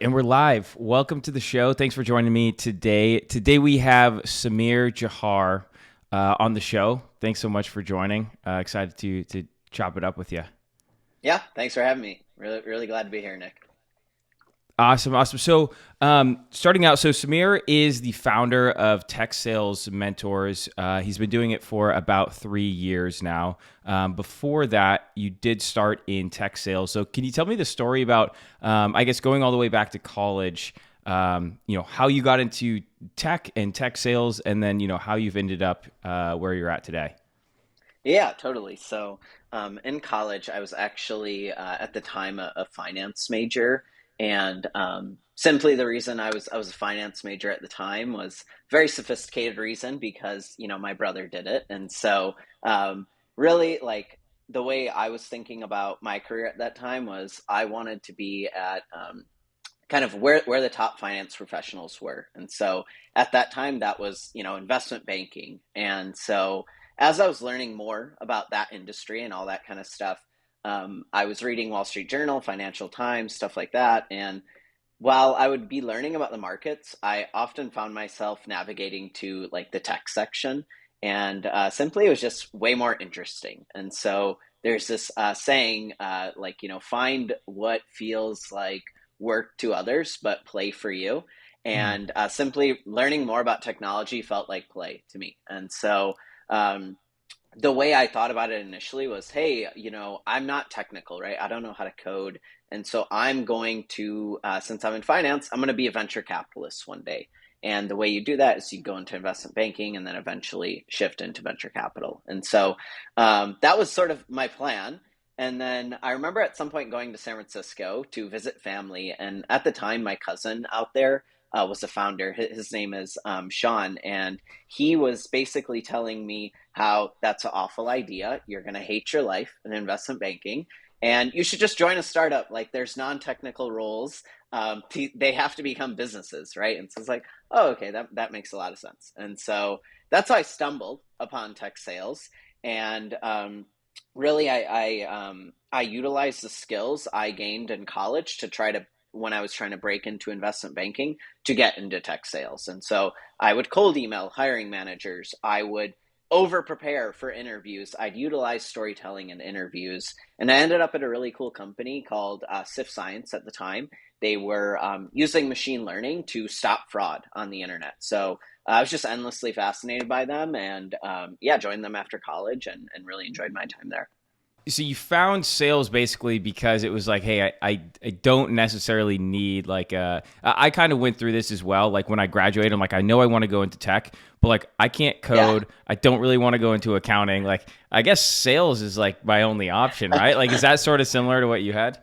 And we're live. Welcome to the show. Thanks for joining me today. Today we have Sameer Jauhar on the show. Thanks so much for joining. Excited to chop it up with you. Yeah, thanks for having me. Really glad to be here, Nick. Awesome. So, starting out, so Sameer is the founder of Tech Sales Mentors. He's been doing it for about 3 years now. Before that, you did start in tech sales. So, can you tell me the story about, I guess, going all the way back to college? How you got into tech and tech sales, and then how you've ended up where you're at today. Yeah, totally. In college, I was actually at the time a finance major, and simply the reason I was a finance major at the time was very sophisticated reason because my brother did it, and so really like the way I was thinking about my career at that time was I wanted to be at kind of where the top finance professionals were. And so at that time, that was, investment banking. And so as I was learning more about that industry and all that kind of stuff, I was reading Wall Street Journal, Financial Times, stuff like that. And while I would be learning about the markets, I often found myself navigating to like the tech section. And simply it was just way more interesting. And so there's this saying, find what feels like work to others, but play for you. Mm. And simply learning more about technology felt like play to me. And so um, the way I thought about it initially was, hey, I'm not technical, right? I don't know how to code. And so I'm going to, since I'm in finance, I'm going to be a venture capitalist one day. And the way you do that is you go into investment banking and then eventually shift into venture capital. And so that was sort of my plan. And then I remember at some point going to San Francisco to visit family. And at the time, my cousin out there was the founder. His name is Sean. And he was basically telling me how that's an awful idea. You're going to hate your life in investment banking. And you should just join a startup. Like there's non-technical roles. They have to become businesses, right? And so it's like, oh, okay, that makes a lot of sense. And so that's how I stumbled upon tech sales. And really, I utilized the skills I gained in college to try to when I was trying to break into investment banking to get into tech sales. And so I would cold email hiring managers. I would over prepare for interviews. I'd utilize storytelling in interviews. And I ended up at a really cool company called SIF Science at the time. They were using machine learning to stop fraud on the internet. So I was just endlessly fascinated by them and joined them after college and really enjoyed my time there. So you found sales basically because it was like, hey, I don't necessarily need like I kind of went through this as well. Like when I graduated, I'm like, I know I want to go into tech, but like I can't Yeah. code. I don't really want to go into accounting. Like I guess sales is like my only option, right? Like is that sort of similar to what you had?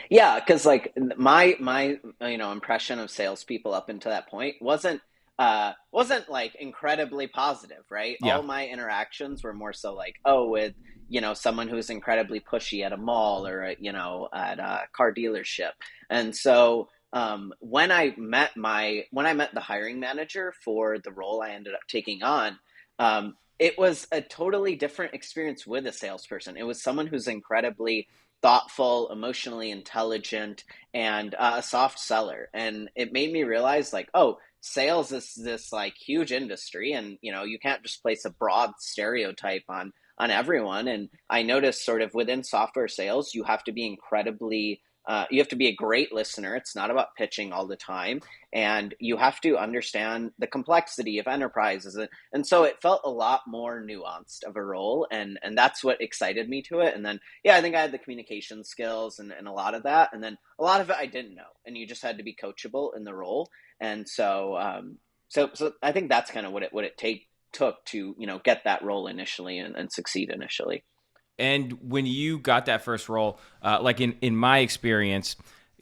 Yeah, because like my impression of salespeople up until that point wasn't like incredibly positive, right? Yeah. All my interactions were more so like, oh, with someone who's incredibly pushy at a mall or at a car dealership, and so when I met the hiring manager for the role I ended up taking on. It was a totally different experience with a salesperson. It was someone who's incredibly thoughtful, emotionally intelligent, and a soft seller. And it made me realize, like, oh, sales is this like huge industry, and you can't just place a broad stereotype on everyone. And I noticed sort of within software sales, you have to be a great listener. It's not about pitching all the time. And you have to understand the complexity of enterprises. And so it felt a lot more nuanced of a role. And that's what excited me to it. And then, yeah, I think I had the communication skills and a lot of that. And then a lot of it I didn't know. And you just had to be coachable in the role. And so I think that's kind of took to, get that role initially and succeed initially. And when you got that first role, like in my experience,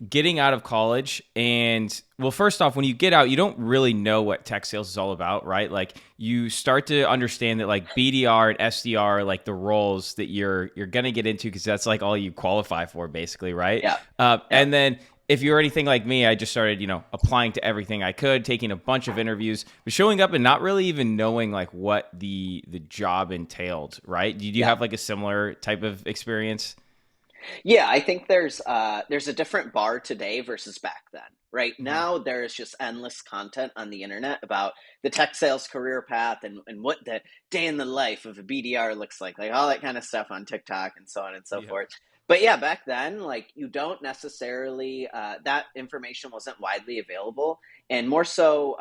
getting out of college and well, first off, when you get out, you don't really know what tech sales is all about, right? Like you start to understand that like BDR and SDR are like the roles that you're gonna get into because that's like all you qualify for, basically, right? Yeah. Yeah. And then if you're anything like me, I just started, applying to everything I could, taking a bunch of interviews, but showing up and not really even knowing like what the job entailed, right? Did you Yeah. have like a similar type of experience? Yeah, I think there's a different bar today versus back then. Right Hmm. now, there is just endless content on the internet about the tech sales career path and what the day in the life of a BDR looks like all that kind of stuff on TikTok and so on and so Yeah. forth. But yeah, back then, like you don't necessarily that information wasn't widely available, and more so,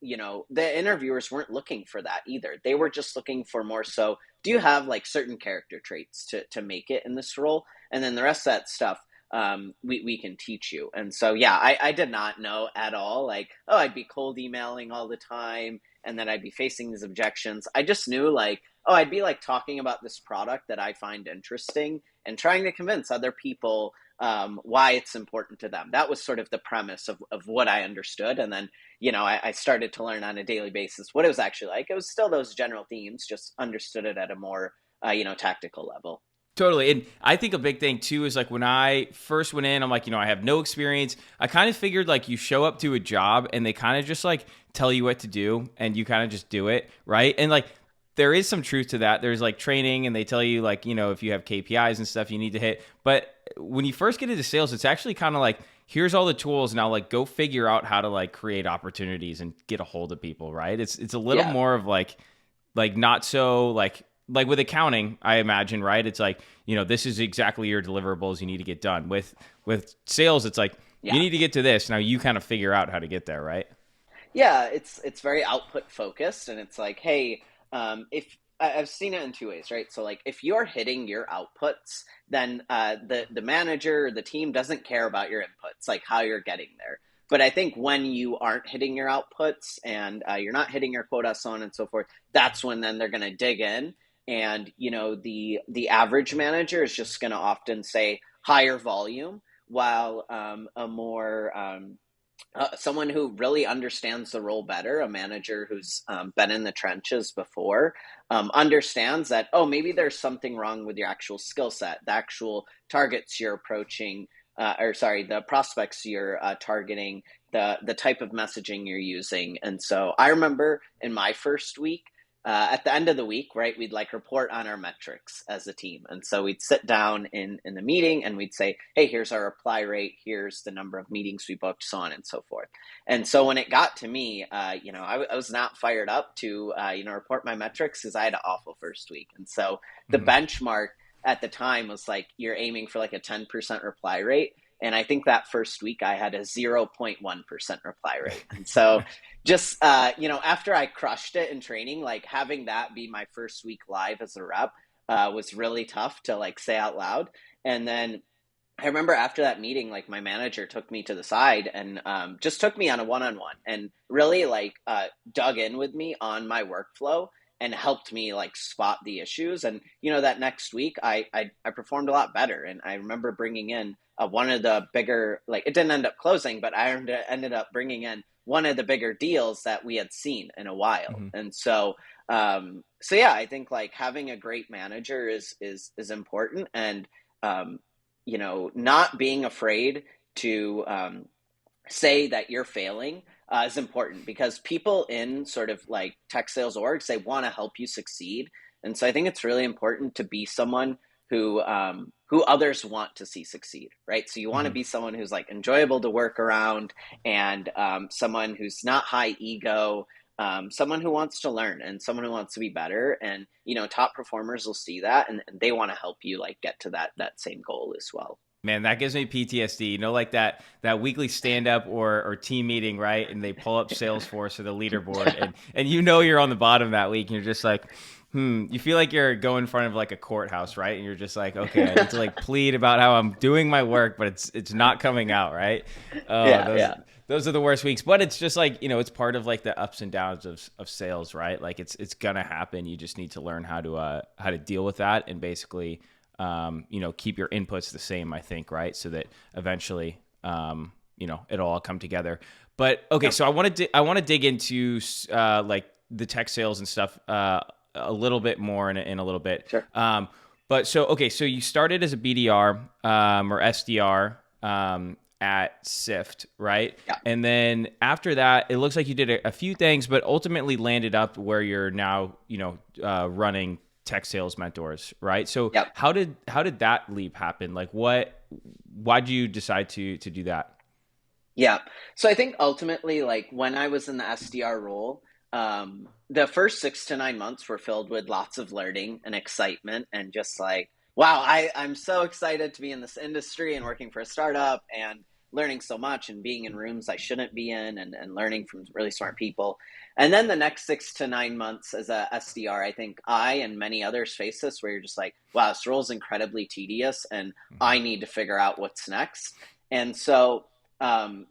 the interviewers weren't looking for that either. They were just looking for more so. Do you have like certain character traits to make it in this role? And then the rest of that stuff we can teach you. And so yeah, I did not know at all like, oh, I'd be cold emailing all the time and then I'd be facing these objections. I just knew like, oh, I'd be like talking about this product that I find interesting and trying to convince other people why it's important to them. That was sort of the premise of what I understood. And then, I started to learn on a daily basis what it was actually like. It was still those general themes, just understood it at a more, tactical level. Totally. And I think a big thing too is like when I first went in, I'm like, I have no experience. I kind of figured like you show up to a job and they kind of just like tell you what to do and you kind of just do it. Right. And like there is some truth to that. There's like training and they tell you like, if you have KPIs and stuff you need to hit. But when you first get into sales, it's actually kind of like, here's all the tools. Now like go figure out how to like create opportunities and get a hold of people. Right. It's a little Yeah. more of like not so like with accounting, I imagine, right? It's like, this is exactly your deliverables you need to get done. With sales, it's like you Yeah. need to get to this. Now you kind of figure out how to get there, right? Yeah, it's very output focused, and it's like, hey, if I've seen it in two ways, right? So like, if you're hitting your outputs, then the manager or the team doesn't care about your inputs, like how you're getting there. But I think when you aren't hitting your outputs and you're not hitting your quota, so on and so forth, that's when then they're going to dig in, and the average manager is just going to often say higher volume, while a more someone who really understands the role better, a manager who's been in the trenches before, understands that, oh, maybe there's something wrong with your actual skill set, the actual targets you're approaching, or sorry, the prospects you're targeting, the type of messaging you're using. And so I remember in my first week, at the end of the week, right, we'd like report on our metrics as a team. And so we'd sit down in the meeting and we'd say, hey, here's our reply rate, here's the number of meetings we booked, so on and so forth. And so when it got to me, I was not fired up to, report my metrics because I had an awful first week. And so the Hmm. benchmark at the time was like, you're aiming for like a 10% reply rate. And I think that first week I had a 0.1% reply rate. And so just after I crushed it in training, like having that be my first week live as a rep was really tough to like say out loud. And then I remember after that meeting, like my manager took me to the side and just took me on a one-on-one and really like dug in with me on my workflow and helped me like spot the issues. And that next week I performed a lot better. And I remember bringing in one of the bigger, like it didn't end up closing, but I ended up bringing in one of the bigger deals that we had seen in a while. Hmm. And so yeah, I think like having a great manager is important. And not being afraid to say that you're failing is important, because people in sort of like tech sales orgs, they want to help you succeed. And so I think it's really important to be someone who others want to see succeed, right? So you want to Hmm. be someone who's like enjoyable to work around, and someone who's not high ego, someone who wants to learn and someone who wants to be better. And top performers will see that, and they want to help you like get to that same goal as well. Man, that gives me PTSD. Like that weekly stand up or team meeting, right? And they pull up Salesforce or the leaderboard, and you're on the bottom that week, and you're just like, You feel like you're going in front of like a courthouse, right? And you're just like, okay, I need to like plead about how I'm doing my work, but it's not coming out, right? Oh, Yeah, those yeah. those are the worst weeks. But it's just like it's part of like the ups and downs of sales, right? Like it's gonna happen. You just need to learn how to deal with that and basically keep your inputs the same, I think, right? So that eventually, it'll all come together. But okay, Yep. so I want to dig into like the tech sales and stuff a little bit more in a little bit. Sure. But so okay, so you started as a BDR or SDR at Sift, right? Yeah. And then after that, it looks like you did a few things, but ultimately landed up where you're now, running tech sales mentors, right? So Yep. how did that leap happen? Like why'd you decide to do that? Yeah. So I think ultimately, like when I was in the SDR role, the first 6 to 9 months were filled with lots of learning and excitement and just like, wow, I'm so excited to be in this industry and working for a startup and learning so much and being in rooms I shouldn't be in and learning from really smart people. And then the next 6 to 9 months as a SDR, I think I and many others face this where you're just like, wow, this role is incredibly tedious and I need to figure out what's next. And so um,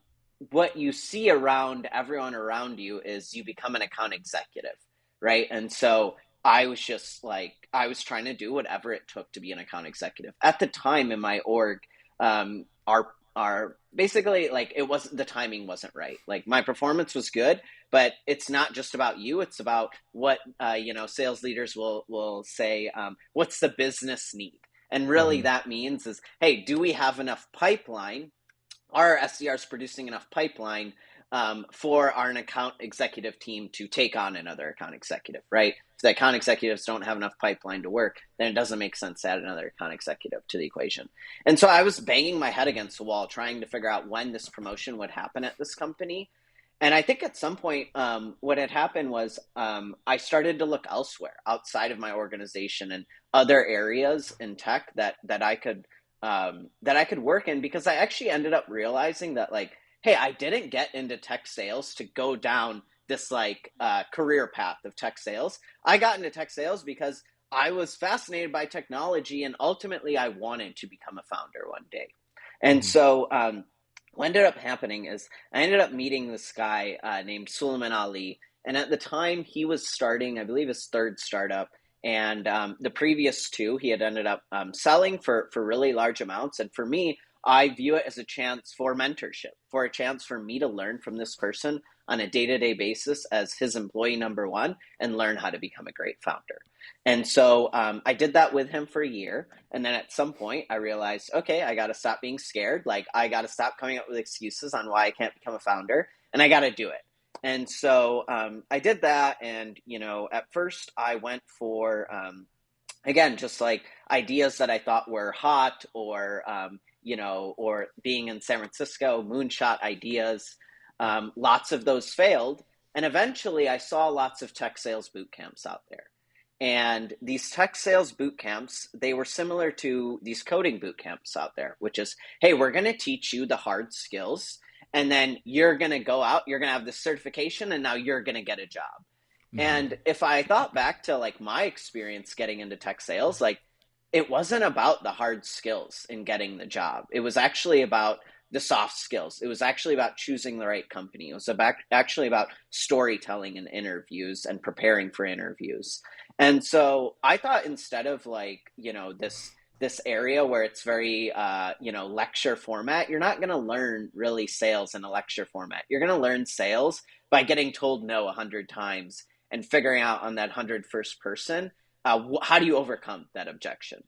what you see around everyone around you is you become an account executive, right? And so I was just like, I was trying to do whatever it took to be an account executive. At the time in my org, our basically like it wasn't the timing wasn't right. Like my performance was good, but it's not just about you. It's about what sales leaders will say. What's the business need? And really, Mm-hmm. that means is, hey, do we have enough pipeline? Our SDRs producing enough pipeline for our account executive team to take on another account executive, right? If the account executives don't have enough pipeline to work, then it doesn't make sense to add another account executive to the equation. And so I was banging my head against the wall trying to figure out when this promotion would happen at this company. And I think at some point, what had happened was I started to look elsewhere outside of my organization and other areas in tech that I could work in because I actually ended up realizing that like, hey, I didn't get into tech sales to go down this like career path of tech sales. I got into tech sales because I was fascinated by technology and ultimately I wanted to become a founder one day. And Mm-hmm. so what ended up happening is I ended up meeting this guy named Suleiman Ali. And at the time, he was starting, I believe, his third startup. And the previous two, he had ended up selling for really large amounts. And for me, I view it as a chance for mentorship, for a chance for me to learn from this person on a day to day basis as his employee number one and learn how to become a great founder. And so I did that with him for a year. And then at some point, I realized, okay, I got to stop being scared. Like, I got to stop coming up with excuses on why I can't become a founder, and I got to do it. And so I did that. And, at first I went for, again, just like ideas that I thought were hot or being in San Francisco, moonshot ideas. Lots of those failed. And eventually I saw lots of tech sales boot camps out there. And these tech sales boot camps, they were similar to these coding boot camps out there, which is, hey, we're going to teach you the hard skills. And then you're going to go out, you're going to have this certification, and now you're going to get a job. Mm-hmm. And if I thought back to like my experience getting into tech sales, like it wasn't about the hard skills in getting the job. It was actually about the soft skills. It was actually about choosing the right company. It was actually about storytelling in interviews and preparing for interviews. And so I thought instead of like, this area where it's very lecture format, you're not going to learn really sales in a lecture format. You're going to learn sales by getting told no 100 times and figuring out on that 101st person, how do you overcome that objection?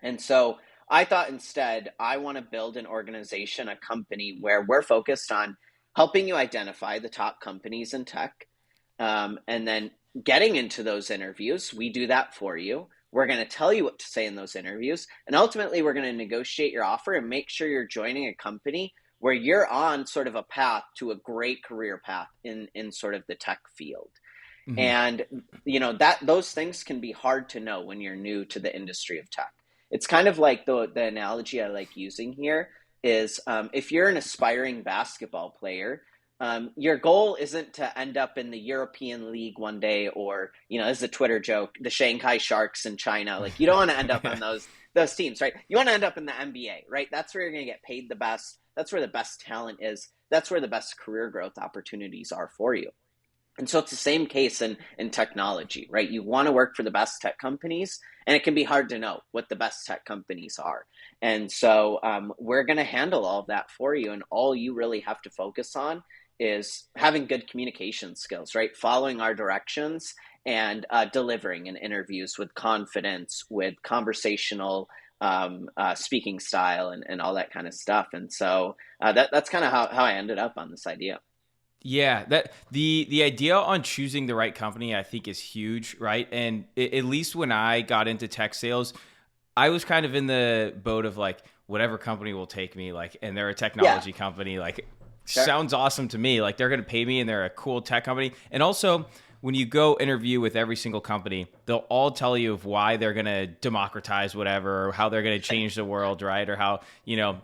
And so I thought instead, I want to build an organization, a company where we're focused on helping you identify the top companies in tech, and then getting into those interviews. We do that for you. We're going to tell you what to say in those interviews. And ultimately, we're going to negotiate your offer and make sure you're joining a company where you're on sort of a path to a great career path in sort of the tech field. Mm-hmm. And that those things can be hard to know when you're new to the industry of tech. It's kind of like the analogy I like using here is if you're an aspiring basketball player, your goal isn't to end up in the European League one day, or this is a Twitter joke, the Shanghai Sharks in China. Like, you don't want to end up on those teams, right? You want to end up in the NBA, right? That's where you're going to get paid the best. That's where the best talent is. That's where the best career growth opportunities are for you. And so it's the same case in technology, right? You want to work for the best tech companies, and it can be hard to know what the best tech companies are. And so we're going to handle all of that for you. And all you really have to focus on is having good communication skills, right? Following our directions and delivering in interviews with confidence, with conversational speaking style, and all that kind of stuff. And so that's kind of how I ended up on this idea. Yeah, that the idea on choosing the right company I think is huge, right? And at least when I got into tech sales, I was kind of in the boat of like whatever company will take me, like, and they're a Yeah, technology company, like, sure. sounds awesome to me. Like they're gonna pay me and they're a cool tech company. And also, when you go interview with every single company, they'll all tell you of why they're gonna democratize whatever, or how they're gonna change the world, right? Or how,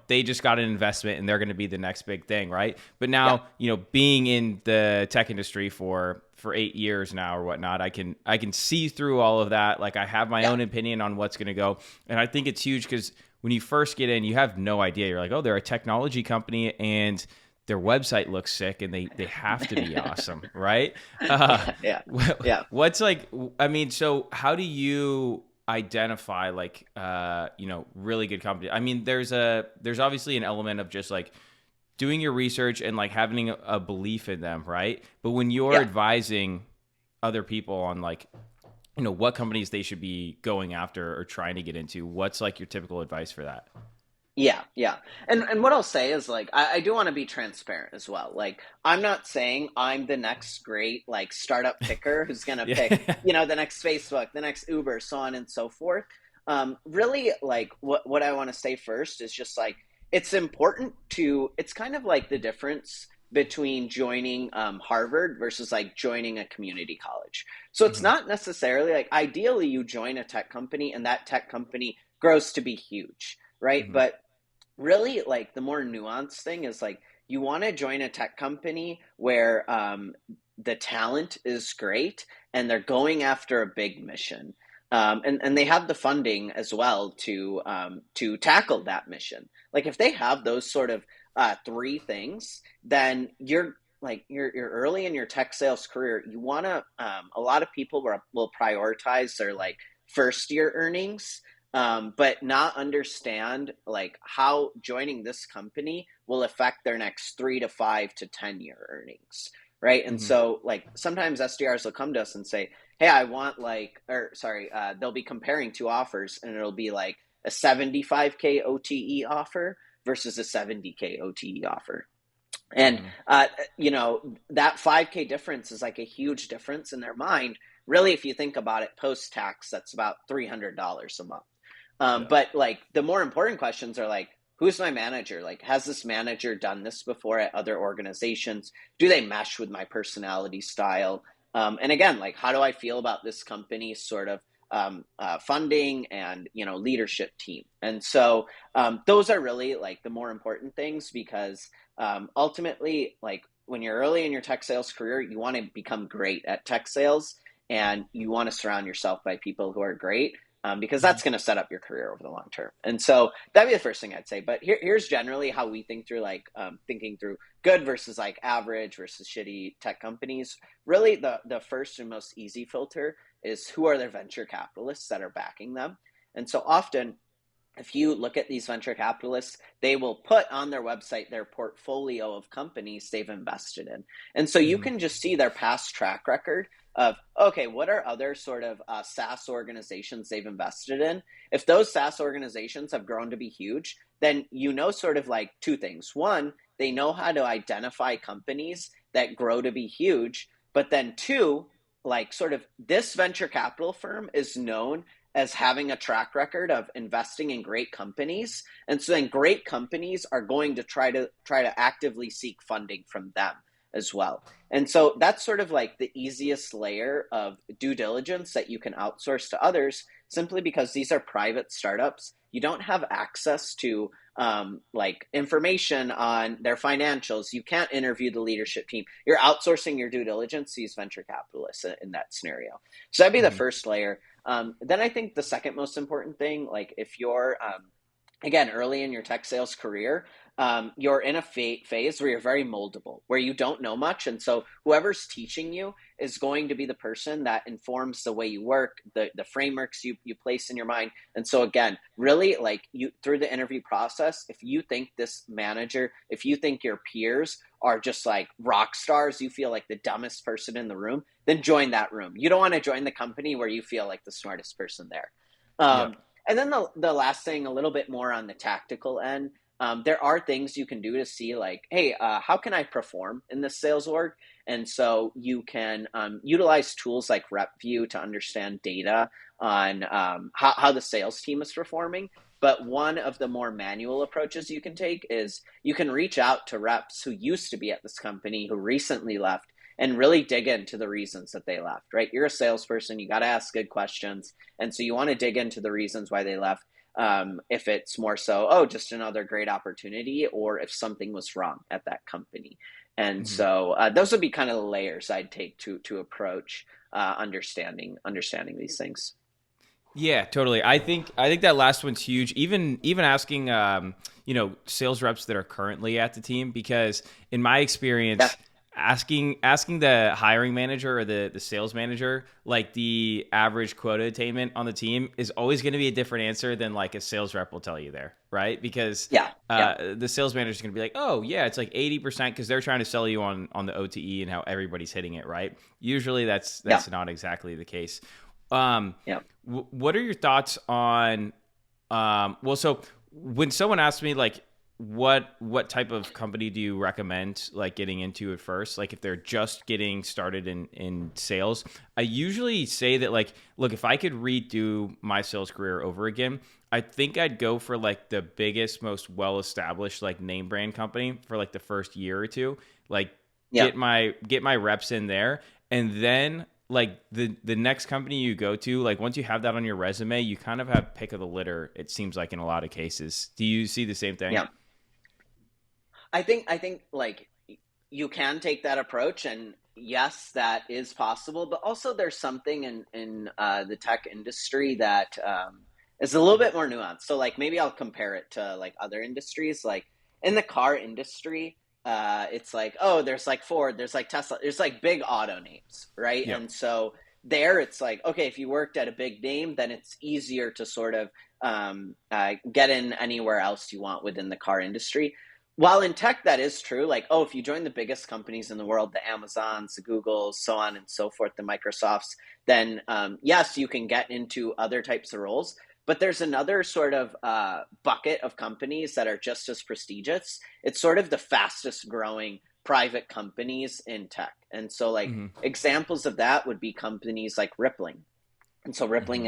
they just got an investment and they're gonna be the next big thing, right? But Yeah, now, being in the tech industry for 8 years now or whatnot, I can see through all of that. Like I have my yeah, own opinion on what's gonna go. And I think it's huge because when you first get in, you have no idea. You're like, oh, they're a technology company and their website looks sick and they have to be awesome, right? Uh, yeah, yeah, yeah. what's like, I mean, so how do you identify like, really good company? I mean, there's obviously an element of just like doing your research and like having a belief in them, right? But when you're Yeah. advising other people on like, what companies they should be going after or trying to get into, what's like your typical advice for that? Yeah, yeah. And what I'll say is like I do want to be transparent as well. Like I'm not saying I'm the next great like startup picker who's gonna Yeah. pick, the next Facebook, the next Uber, so on and so forth. Really like what I want to say first is just like it's kind of like the difference between joining Harvard versus like joining a community college. So it's Hmm. not necessarily like ideally you join a tech company and that tech company grows to be huge, right? Hmm. But really like the more nuanced thing is like you want to join a tech company where the talent is great and they're going after a big mission, and they have the funding as well to tackle that mission. Like if they have those sort of three things, then you're early in your tech sales career. You want to a lot of people will prioritize their like first year earnings, but not understand like how joining this company will affect their next 3 to 5 to 10 year earnings, right? And Hmm. so like sometimes SDRs will come to us and say, "Hey, I want like," or sorry, they'll be comparing two offers, and it'll be like a 75K OTE offer versus a 70K OTE offer. And Hmm. that 5K difference is like a huge difference in their mind. Really, if you think about it, post tax, that's about $300 a month. Yeah. But like the more important questions are like, who's my manager? Like, has this manager done this before at other organizations? Do they mesh with my personality style? And again, like, how do I feel about this company's sort of funding and leadership team? And so those are really like the more important things because ultimately, like when you're early in your tech sales career, you want to become great at tech sales and you want to surround yourself by people who are great, because Hmm. that's going to set up your career over the long term. And so that'd be the first thing I'd say. But here's generally how we think through like thinking through good versus like average versus shitty tech companies. Really, the first and most easy filter is who are their venture capitalists that are backing them. And so often if you look at these venture capitalists, they will put on their website their portfolio of companies they've invested in. And so you Hmm. can just see their past track record of, okay, what are other sort of SaaS organizations they've invested in? If those SaaS organizations have grown to be huge, then sort of like two things. One, they know how to identify companies that grow to be huge. But then two, like sort of this venture capital firm is known as having a track record of investing in great companies, and so then great companies are going to try to actively seek funding from them as well. And so that's sort of like the easiest layer of due diligence that you can outsource to others, simply because these are private startups. You don't have access to like information on their financials. You can't interview the leadership team. You're outsourcing your due diligence to these venture capitalists in that scenario. So that'd be the Hmm. first layer. Then I think the second most important thing, like if you're again early in your tech sales career, you're in a phase where you're very moldable, where you don't know much, and so whoever's teaching you is going to be the person that informs the way you work, the frameworks you place in your mind. And so again, really like you through the interview process, if you think this manager, if you think your peers are just like rock stars, you feel like the dumbest person in the room, then join that room. You don't want to join the company where you feel like the smartest person there. Yep. And then the last thing, a little bit more on the tactical end, there are things you can do to see like, hey, how can I perform in this sales org? And so you can utilize tools like RepView to understand data on how the sales team is performing. But one of the more manual approaches you can take is you can reach out to reps who used to be at this company who recently left and really dig into the reasons that they left, right? You're a salesperson, you got to ask good questions. And so you want to dig into the reasons why they left. If it's more so, oh, just another great opportunity, or if something was wrong at that company. And Mhm. so those would be kind of the layers I'd take to approach understanding these things. Yeah, totally. I think that last one's huge. Even asking sales reps that are currently at the team, because in my Yeah, experience, asking the hiring manager or the sales manager like the average quota attainment on the team is always going to be a different answer than like a sales rep will tell you there, right? Because yeah, yeah, the sales manager is going to be like, oh yeah, it's like 80% because they're trying to sell you on the OTE and how everybody's hitting it, right? Usually yeah, that's not exactly the case. Um, yeah. what are your thoughts on so when someone asks me like what type of company do you recommend like getting into at first, like if they're just getting started in sales, I usually say that like, look, if I could redo my sales career over again, I think I'd go for like the biggest, most well established like name brand company for like the first year or two, like Yeah. get my reps in there, and then like the next company you go to, like once you have that on your resume, you kind of have pick of the litter, it seems like in a lot of cases. Do you see the same thing? Yeah. I think like you can take that approach, and yes, that is possible. But also, there's something in the tech industry that is a little bit more nuanced. So, like maybe I'll compare it to like other industries. Like in the car industry, it's like, oh, there's like Ford, there's like Tesla, there's like big auto names, right? Yep. And so there, it's like, okay, if you worked at a big name, then it's easier to sort of get in anywhere else you want within the car industry. While in tech, that is true. Like, oh, if you join the biggest companies in the world, the Amazons, the Googles, so on and so forth, the Microsofts, then yes, you can get into other types of roles. But there's another sort of bucket of companies that are just as prestigious. It's sort of the fastest growing private companies in tech. And so, like, Mm-hmm. examples of that would be companies like Rippling. And so Mm-hmm.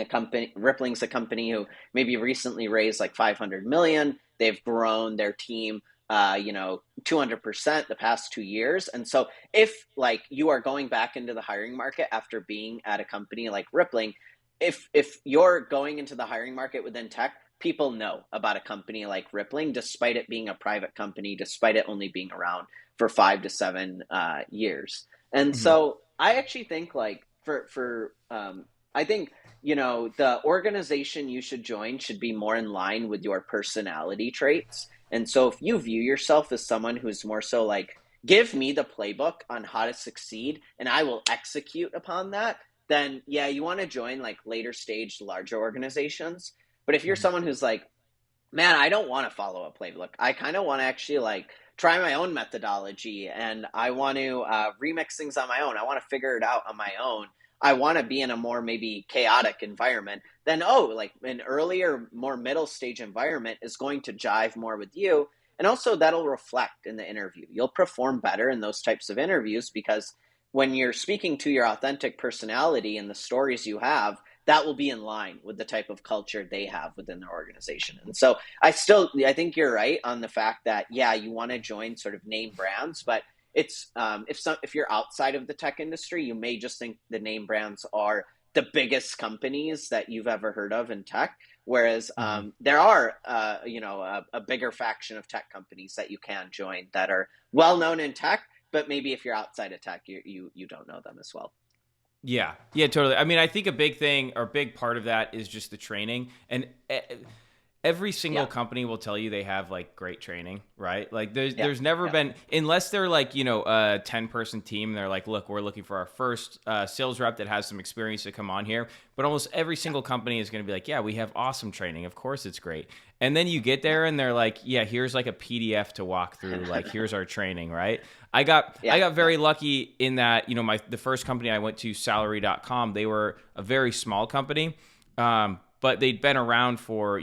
Rippling's a company who maybe recently raised like 500 million. They've grown their team 200% the past 2 years. And so if like you are going back into the hiring market after being at a company like Rippling, if you're going into the hiring market within tech, people know about a company like Rippling, despite it being a private company, despite it only being around for 5 to 7 years. And Mm-hmm. so I actually think like for I think the organization you should join should be more in line with your personality traits. And so if you view yourself as someone who's more so like, give me the playbook on how to succeed and I will execute upon that, then yeah, you want to join like later stage, larger organizations. But if you're Mm-hmm. someone who's like, man, I don't want to follow a playbook. I kind of want to actually like try my own methodology, and I want to remix things on my own. I want to figure it out on my own. I want to be in a more maybe chaotic environment. Then, oh, like an earlier, more middle stage environment is going to jive more with you. And also, that'll reflect in the interview. You'll perform better in those types of interviews because when you're speaking to your authentic personality and the stories you have, that will be in line with the type of culture they have within their organization. And so I think you're right on the fact that yeah, you want to join sort of name brands, but it's if you're outside of the tech industry, you may just think the name brands are the biggest companies that you've ever heard of in tech. Whereas Mm-hmm. there are, a bigger faction of tech companies that you can join that are well known in tech, but maybe if you're outside of tech, you don't know them as well. Yeah, yeah, totally. I mean, I think a big thing or a big part of that is just the training. And every single Yeah, company will tell you they have like great training, right? Like yeah, there's never yeah, been, unless they're like, a 10-person team, they're like, look, we're looking for our first sales rep that has some experience to come on here. But almost every yeah, single company is going to be like, yeah, we have awesome training. Of course it's great. And then you get yeah. there and they're like, yeah, here's like a PDF to walk through. Like, here's our training, right? I Yeah, got yeah, very lucky in that, the first company I went to, salary.com, they were a very small company. but they'd been around for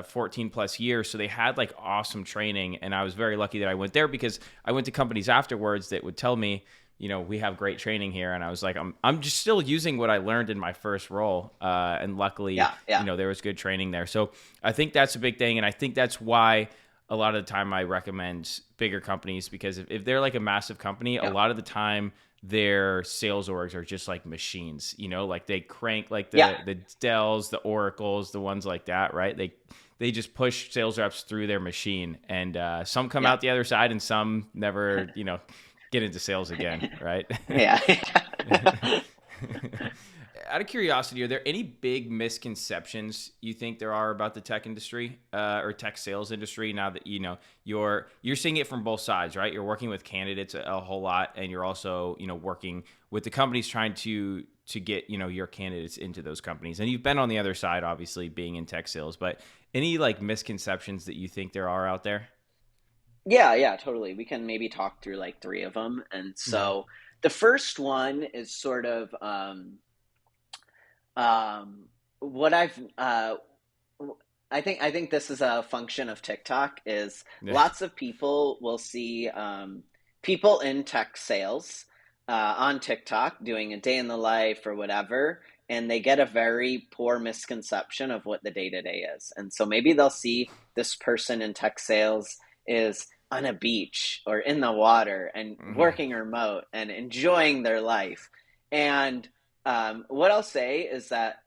14 plus years, so they had like awesome training, and I was very lucky that I went there because I went to companies afterwards that would tell me, we have great training here, and I was like, I'm just still using what I learned in my first role, and luckily, Yeah, yeah, there was good training there. So I think that's a big thing, and I think that's why a lot of the time I recommend bigger companies, because if they're like a massive company, a yeah, lot of the time their sales orgs are just like machines, like they crank like yeah, the Dells, the Oracles, the ones like that, right? They just push sales reps through their machine, and some come yeah, out the other side, and some never, get into sales again, right? yeah. Out of curiosity, are there any big misconceptions you think there are about the tech industry, or tech sales industry, now that you're seeing it from both sides, right? You're working with candidates a whole lot, and you're also working with the companies trying to get your candidates into those companies, and you've been on the other side, obviously being in tech sales. But any like misconceptions that you think there are out there? Yeah, yeah, totally. We can maybe talk through like three of them. And Mm-hmm. so the first one is sort of what I think this is a function of TikTok is Yeah. lots of people will see people in tech sales on TikTok doing a day in the life or whatever, and they get a very poor misconception of what the day to day is. And so maybe they'll see this person in tech sales is on a beach or in the water and Mm-hmm. working remote and enjoying their life. And what I'll say is that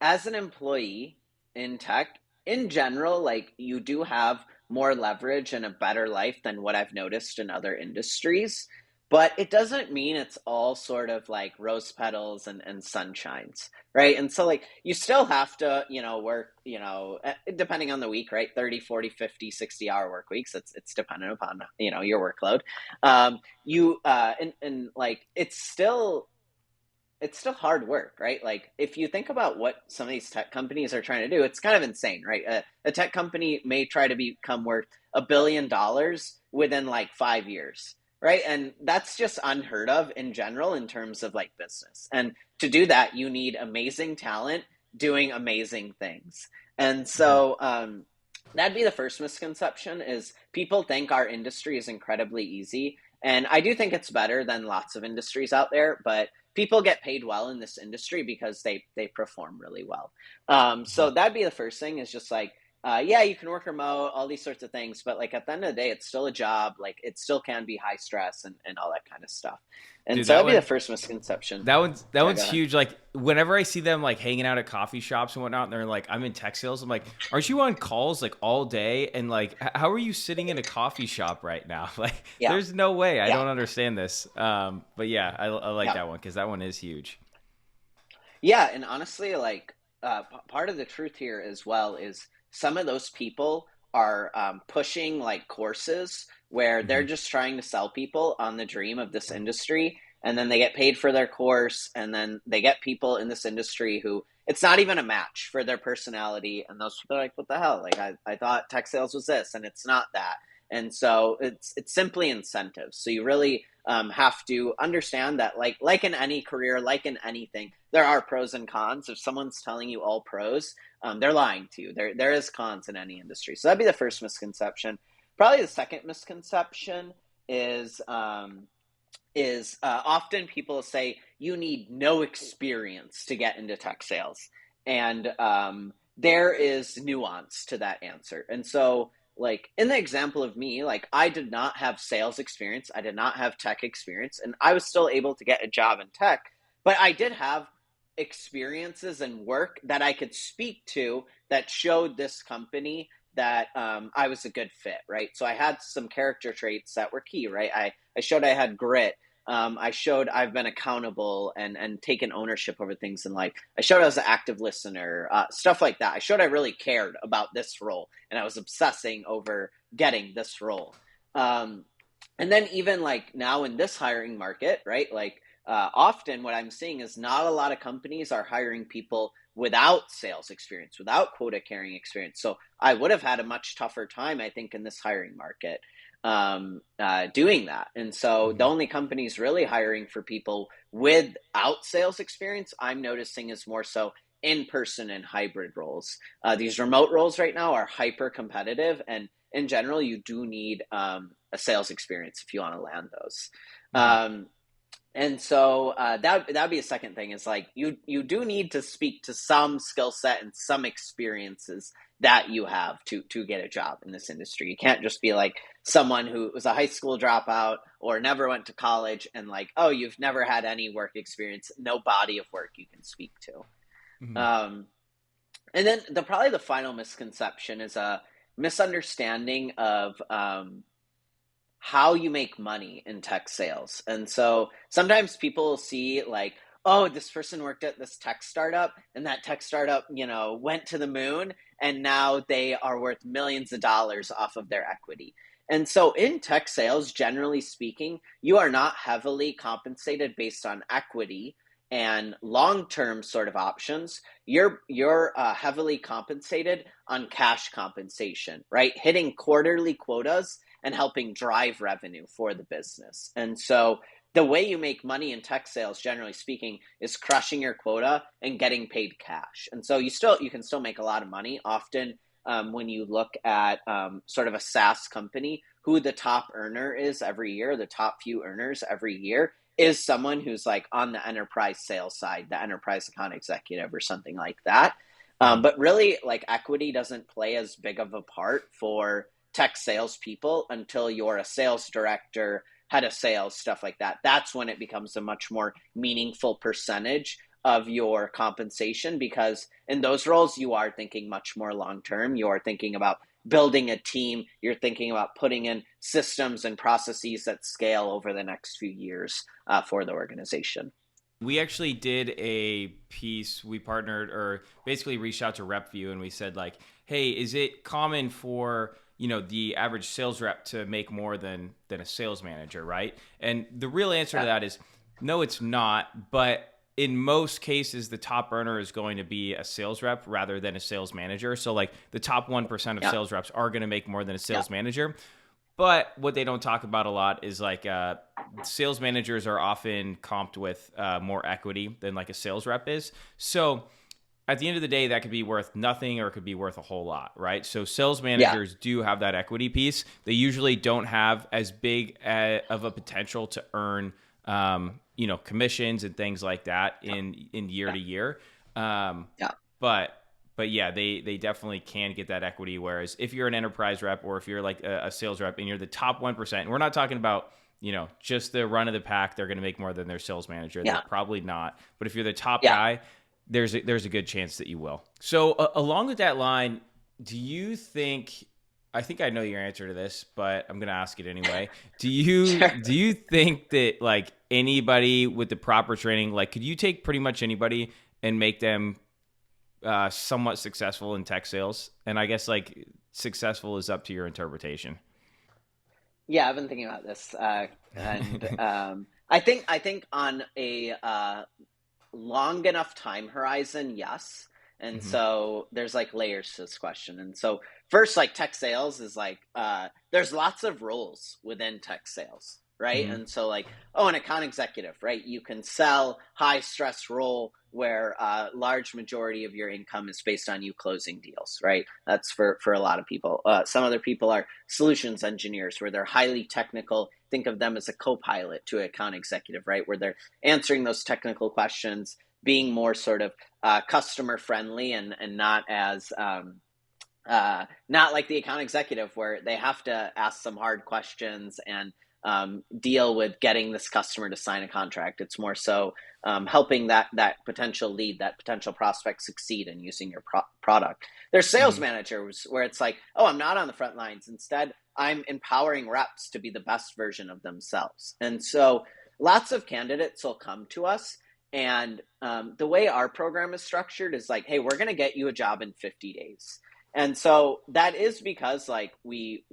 as an employee in tech, in general, like you do have more leverage and a better life than what I've noticed in other industries. But it doesn't mean it's all sort of like rose petals and sunshines, right? And so, like, you still have to, work, depending on the week, right? 30, 40, 50, 60 hour work weeks. It's dependent upon, your workload. And like, it's still hard work, right? Like if you think about what some of these tech companies are trying to do, it's kind of insane, right? A tech company may try to become worth $1 billion within like 5 years, right? And that's just unheard of in general in terms of like business. And to do that, you need amazing talent doing amazing things. And Mm-hmm. so that'd be the first misconception is people think our industry is incredibly easy. And I do think it's better than lots of industries out there, but people get paid well in this industry because they perform really well. So that'd be the first thing is just like, yeah, you can work remote, all these sorts of things, but like at the end of the day, it's still a job. Like it still can be high stress and all that kind of stuff. And Dude, so that that'd be the one first misconception. that Yeah, one's go ahead. huge. Like whenever I see them like hanging out at coffee shops and whatnot, and they're like, "I'm in tech sales." I'm like, "Aren't you on calls like all day?" And like, how are you sitting in a coffee shop right now? Like, Yeah, there's no way. I yeah, don't understand this. But yeah, I like yeah. that one because that one is huge. Yeah, and honestly, like part of the truth here as well is some of those people are pushing like courses where they're Hmm. just trying to sell people on the dream of this industry, and then they get paid for their course, and then they get people in this industry who it's not even a match for their personality, and those people are like, "What the hell? Like, I thought tech sales was this, and it's not that." And so it's simply incentives. So you really have to understand that like in any career, like in anything, there are pros and cons. If someone's telling you all pros, they're lying to you. There is cons in any industry. So that'd be the first misconception. Probably the second misconception is often people say you need no experience to get into tech sales, and there is nuance to that answer. And so, like in the example of me, like I did not have sales experience, I did not have tech experience, and I was still able to get a job in tech, but I did have experiences and work that I could speak to that showed this company that I was a good fit, right? So I had some character traits that were key, right? I showed I had grit. I showed I've been accountable and taken ownership over things in life. I showed I was an active listener, stuff like that. I showed I really cared about this role and I was obsessing over getting this role. And then even like now in this hiring market, right? Like often what I'm seeing is not a lot of companies are hiring people without sales experience, without quota carrying experience. So I would have had a much tougher time, I think, in this hiring market doing that. And so the Mhm. only companies really hiring for people without sales experience, I'm noticing, is more so in person and hybrid roles. These remote roles right now are hyper competitive, and in general, you do need a sales experience if you want to land those. Mhm. And so that'd be a second thing, is like you do need to speak to some skill set and some experiences that you have to get a job in this industry. You can't just be like someone who was a high school dropout or never went to college and like, oh, you've never had any work experience, no body of work you can speak to. Mhm. Um, and then probably the final misconception is a misunderstanding of how you make money in tech sales. And so sometimes people see like, oh, this person worked at this tech startup and that tech startup, went to the moon and now they are worth millions of dollars off of their equity. And so in tech sales, generally speaking, you are not heavily compensated based on equity and long-term sort of options. You're heavily compensated on cash compensation, right? Hitting quarterly quotas and helping drive revenue for the business. And so the way you make money in tech sales, generally speaking, is crushing your quota and getting paid cash. And so you can still make a lot of money. Often, when you look at sort of a SaaS company, who the top earner is every year, the top few earners every year, is someone who's like on the enterprise sales side, the enterprise account executive or something like that. Mhm. But really, like equity doesn't play as big of a part for tech salespeople until you're a sales director, head of sales, stuff like that. That's when it becomes a much more meaningful percentage of your compensation, because in those roles, you are thinking much more long term. You are thinking about building a team. You're thinking about putting in systems and processes that scale over the next few years for the organization. We actually did a piece. We partnered or basically reached out to RepView and we said like, "Hey, is it common for, the average sales rep to make more than a sales manager, right?" And the real answer to Yeah. that is no, it's not, but in most cases the top earner is going to be a sales rep rather than a sales manager. So like the top 1% of Yeah. sales reps are going to make more than a Yeah. sales manager. But what they don't talk about a lot is like sales managers are often comped with more equity than like a sales rep is. So at the end of the day, that could be worth nothing or it could be worth a whole lot, right? So sales Yeah. managers do have that equity piece. They usually don't have as big of a potential to earn, commissions and things like that in year Yeah. to year. Um, Yeah. but but yeah, they definitely can get that equity. Whereas if you're an enterprise rep or if you're like a sales rep and you're the top 1%, and we're not talking about just the run of the pack, they're going to make more than their sales manager. They're Yeah. probably not. But if you're the top Yeah. guy, there's a good chance that you will. So along with that line, do you think? I think I know your answer to this, but I'm going to ask it anyway. Do you Sure. do you think that like anybody with the proper training, like could you take pretty much anybody and make them somewhat successful in tech sales? And I guess like successful is up to your interpretation. Yeah, I've been thinking about this, and I think on a long enough time horizon, yes. And Hmm. so there's like layers to this question. And so first, like tech sales is like there's lots of roles within tech sales, right? Hmm. And so like, oh, an account executive, right? You can sell high stress role where large majority of your income is based on you closing deals, right? That's for a lot of people. Some other people are solutions engineers where they're highly technical. Think of them as a co-pilot to an account executive, right? Where they're answering those technical questions, being more sort of customer friendly and not as not like the account executive where they have to ask some hard questions and deal with getting this customer to sign a contract. It's more so helping that potential lead, that potential prospect succeed in using your product. There's sales Hmm. managers where it's like, oh, I'm not on the front lines. Instead, I'm empowering reps to be the best version of themselves. And so lots of candidates will come to us. And the way our program is structured is like, hey, we're going to get you a job in 50 days. And so that is because like we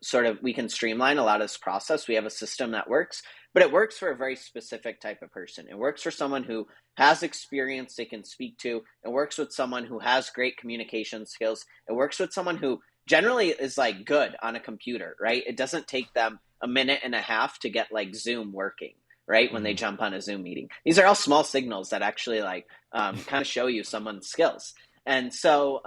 sort of we can streamline a lot of this process. We have a system that works, but it works for a very specific type of person. It works for someone who has experience they can speak to. It works with someone who has great communication skills. It works with someone who generally is like good on a computer, right? It doesn't take them a minute and a half to get like Zoom working, right? When they Mm-hmm. jump on a Zoom meeting. These are all small signals that actually like kind of show you someone's skills. And so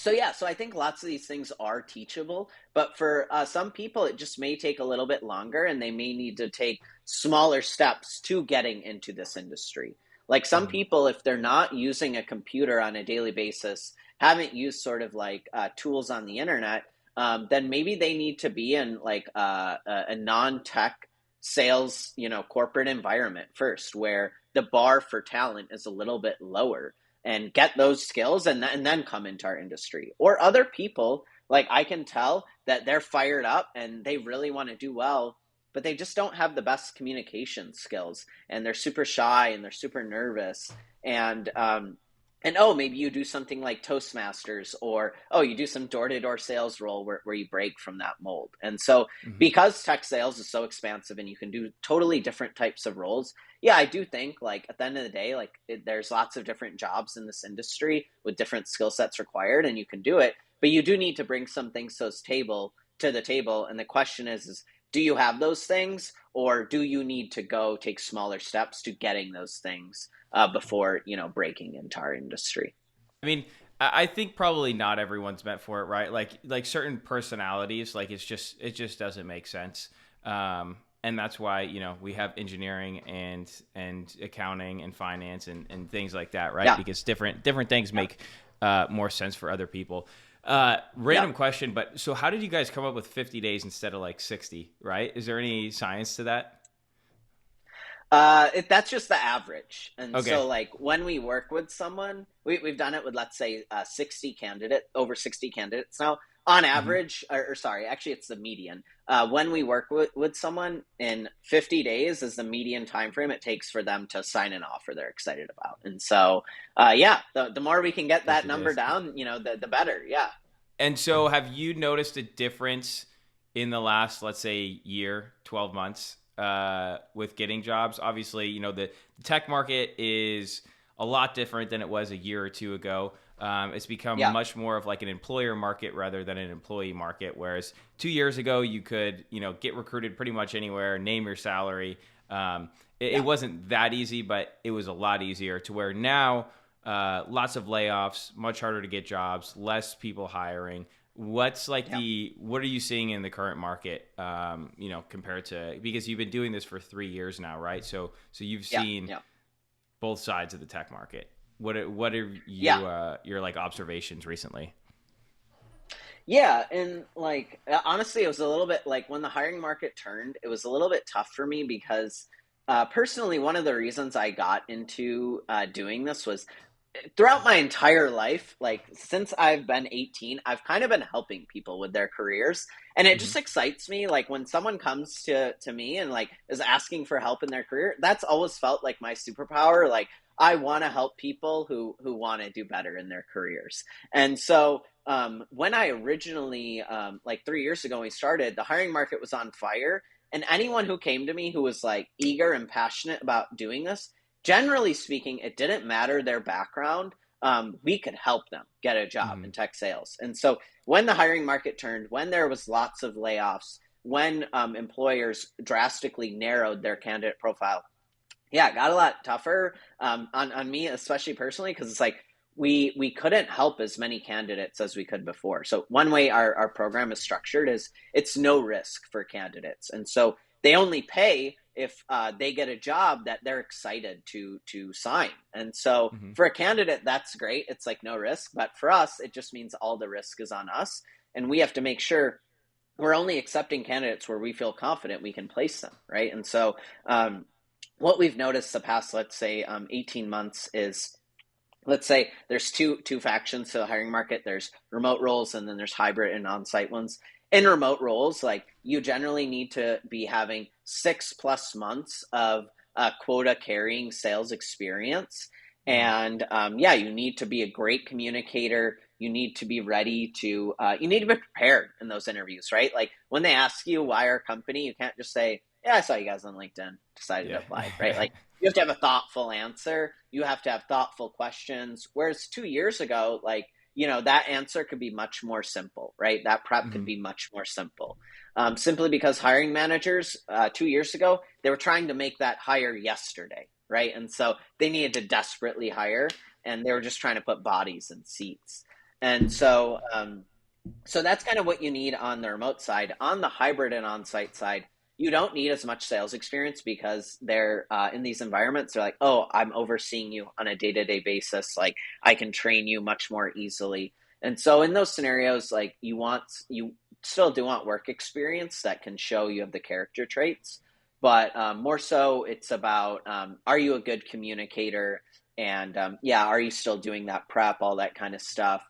yeah, so I think lots of these things are teachable, but for some people, it just may take a little bit longer, and they may need to take smaller steps to getting into this industry. Like some Mm-hmm. people, if they're not using a computer on a daily basis, haven't used sort of like tools on the internet, then maybe they need to be in like a non-tech sales, corporate environment first, where the bar for talent is a little bit lower and get those skills and then come into our industry. Or other people, like I can tell that they're fired up and they really want to do well, but they just don't have the best communication skills and they're super shy and they're super nervous. And oh, maybe you do something like Toastmasters, or oh, you do some door-to-door sales role where you break from that mold. And so Mm-hmm. because tech sales is so expansive and you can do totally different types of roles, yeah, I do think like at the end of the day, like there's lots of different jobs in this industry with different skill sets required, and you can do it, but you do need to bring some things to the table. And the question is do you have those things, or do you need to go take smaller steps to getting those things before breaking into our industry? I mean, I think probably not everyone's meant for it, right? Like certain personalities, like it just doesn't make sense. And that's why we have engineering and accounting and finance and things like that, right? Yeah, Because different things yeah, make more sense for other people. yeah. Random question, but so how did you guys come up with 50 days instead of like 60? Right? Is there any science to that? That's just the average. And Okay. so, like, when we work with someone, we've done it with, let's say, over 60 candidates now, on Hmm. average, or sorry, actually, it's the median. When we work with someone in 50 days is the median time frame it takes for them to sign an offer they're excited about. And so, yeah, the more we can get that 50 number days. down, the better. Yeah. And so, have you noticed a difference in the last, let's say, year, 12 months with getting jobs? Obviously, the tech market is a lot different than it was a year or two ago. It's become Yeah. much more of like an employer market rather than an employee market. Whereas 2 years ago, you could, get recruited pretty much anywhere, name your salary. It Yeah. wasn't that easy, but it was a lot easier to where now lots of layoffs, much harder to get jobs, less people hiring. What's like Yeah. what are you seeing in the current market? Compared to, because you've been doing this for 3 years now, right? So you've Yeah. seen Yeah. both sides of the tech market. What are Yeah. your like observations recently? Yeah, and like honestly, it was a little bit like when the hiring market turned, it was a little bit tough for me because personally, one of the reasons I got into doing this was throughout my entire life, like since I've been 18, I've kind of been helping people with their careers. And it Mm-hmm. just excites me. Like when someone comes to me and like is asking for help in their career, that's always felt like my superpower. Like I want to help people who want to do better in their careers. And so when I originally, like 3 years ago, when we started, the hiring market was on fire. And anyone who came to me who was like eager and passionate about doing this, generally speaking, it didn't matter their background. We could help them get a job Mm-hmm. in tech sales. And so when the hiring market turned, when there was lots of layoffs, when employers drastically narrowed their candidate profile, yeah, it got a lot tougher on me, especially personally, because it's like we couldn't help as many candidates as we could before. So one way our program is structured is it's no risk for candidates, and so they only pay if they get a job that they're excited to sign. And so Mm-hmm. for a candidate, that's great. It's like no risk, but for us, it just means all the risk is on us, and we have to make sure we're only accepting candidates where we feel confident we can place them, right? And so what we've noticed the past, let's say, 18 months is, let's say there's two factions to the hiring market. There's remote roles and then there's hybrid and on-site ones. In remote roles, like you generally need to be having 6+ months of quota carrying sales experience. Mm-hmm. And yeah, you need to be a great communicator. You need to be ready to, you need to be prepared in those interviews, right? Like when they ask you why our company, you can't just say, yeah, I saw you guys on LinkedIn, decided to Yeah. apply, right? Like you have to have a thoughtful answer. You have to have thoughtful questions. Whereas 2 years ago, like, that answer could be much more simple, right? That prep could Mhm. be much more simple. Simply because hiring managers 2 years ago, they were trying to make that hire yesterday, right? And so they needed to desperately hire, and they were just trying to put bodies in seats. And so that's kind of what you need on the remote side. On the hybrid and on-site side, you don't need as much sales experience because they're in these environments. They're like, oh, I'm overseeing you on a day-to-day basis. Like I can train you much more easily. And so in those scenarios, like you still do want work experience that can show you have the character traits, but more so it's about are you a good communicator, and yeah, are you still doing that prep, all that kind of stuff.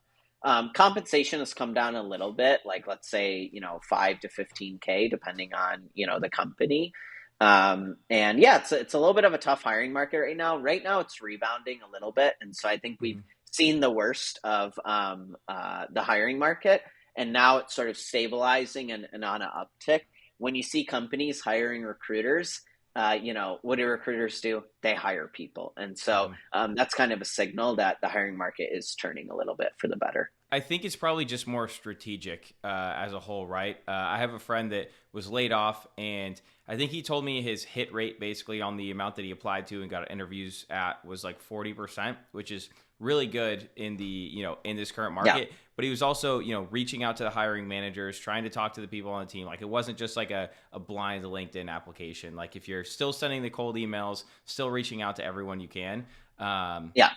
Compensation has come down a little bit, like let's say, 5 to 15K, depending on, the company. And yeah, it's a little bit of a tough hiring market right now. Right now, it's rebounding a little bit, and so I think we've Mhm. seen the worst of the hiring market, and now it's sort of stabilizing and on an uptick. When you see companies hiring recruiters, what do recruiters do? They hire people. And so Mhm. that's kind of a signal that the hiring market is turning a little bit for the better. I think it's probably just more strategic as a whole, right? I have a friend that was laid off, and I think he told me his hit rate basically on the amount that he applied to and got interviews at was like 40%, which is really good in the in this current Yeah. market. But he was also reaching out to the hiring managers, trying to talk to the people on the team. Like it wasn't just like a blind LinkedIn application. Like if you're still sending the cold emails, still reaching out to everyone you can, Yeah.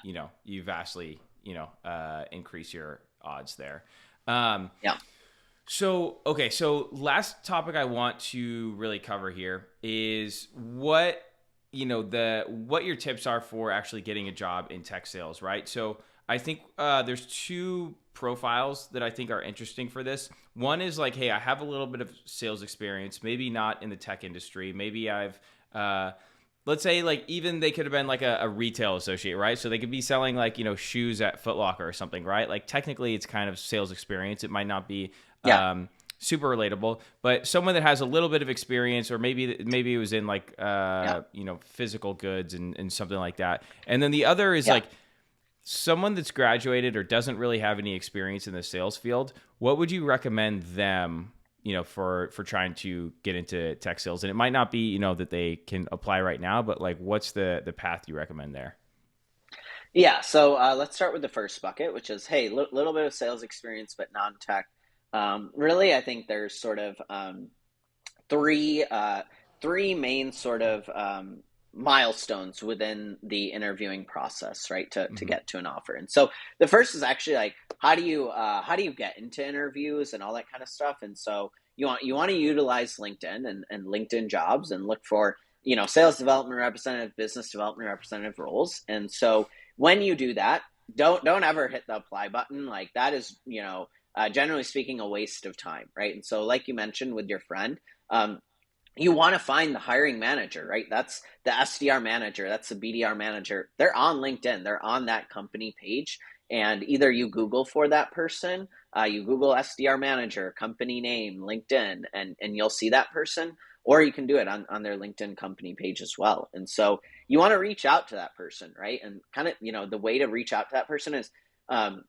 you vastly increase your odds there. Um, Yeah. so okay, so last topic I want to really cover here is what your tips are for actually getting a job in tech sales, right? So I think there's two profiles that I think are interesting for this. One is like, hey, I have a little bit of sales experience, maybe not in the tech industry. Maybe I've let's say like even they could have been like a retail associate, right? So they could be selling like shoes at Foot Locker or something, right? Like technically it's kind of sales experience. It might not be Yeah. super relatable, but someone that has a little bit of experience, or maybe it was in like Yeah. physical goods and something like that. And then the other is Yeah. like someone that's graduated or doesn't really have any experience in the sales field. What would you recommend them, for trying to get into tech sales? And it might not be, that they can apply right now, but like, what's the path you recommend there? Yeah. So let's start with the first bucket, which is, hey, little bit of sales experience, but non-tech. Really, I think there's sort of three three main sort of milestones within the interviewing process, right? To Hmm. get to an offer. And so the first is actually like how do you get into interviews and all that kind of stuff. And so you want to utilize LinkedIn and LinkedIn jobs and look for sales development representative, business development representative roles. And so when you do that, don't ever hit the apply button. Like that is generally speaking a waste of time, right? And so like you mentioned with your friend, um, you want to find the hiring manager, right? That's the SDR manager, that's the BDR manager. They're on LinkedIn, they're on that company page. And either you Google for that person, you Google SDR manager, company name, LinkedIn, and you'll see that person, or you can do it on their LinkedIn company page as well. And so you want to reach out to that person, right? And kind of, the way to reach out to that person is um,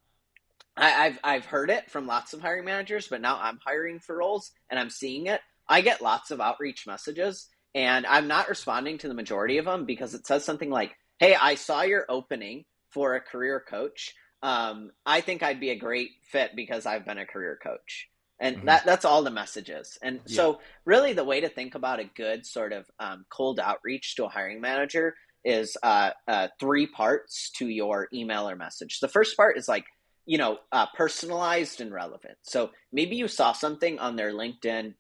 I've heard it from lots of hiring managers, but now I'm hiring for roles and I'm seeing it. I get lots of outreach messages, and I'm not responding to the majority of them because it says something like, "Hey, I saw your opening for a career coach. I think I'd be a great fit because I've been a career coach." And Hmm. that's all the messages. And Yeah. so, really, the way to think about a good sort of cold outreach to a hiring manager is three parts to your email or message. The first part is like, personalized and relevant. So maybe you saw something on their LinkedIn,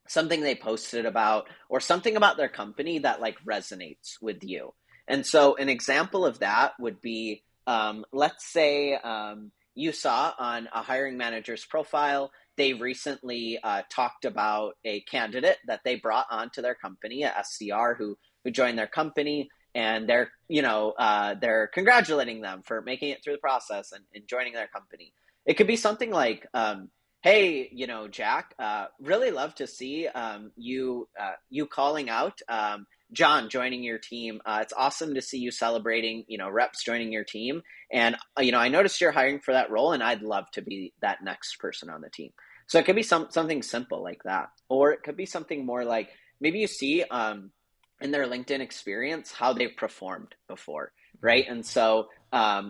something they posted about, or something about their company that like resonates with you. And so an example of that would be, let's say you saw on a hiring manager's profile, they recently talked about a candidate that they brought onto their company, a SDR who joined their company, and they're congratulating them for making it through the process and joining their company. It could be something like, hey, Jack, really love to see you calling out John joining your team. It's awesome to see you celebrating, reps joining your team. And I noticed you're hiring for that role, and I'd love to be that next person on the team. So it could be something simple like that, or it could be something more like maybe you see in their LinkedIn experience how they've performed before, right? And so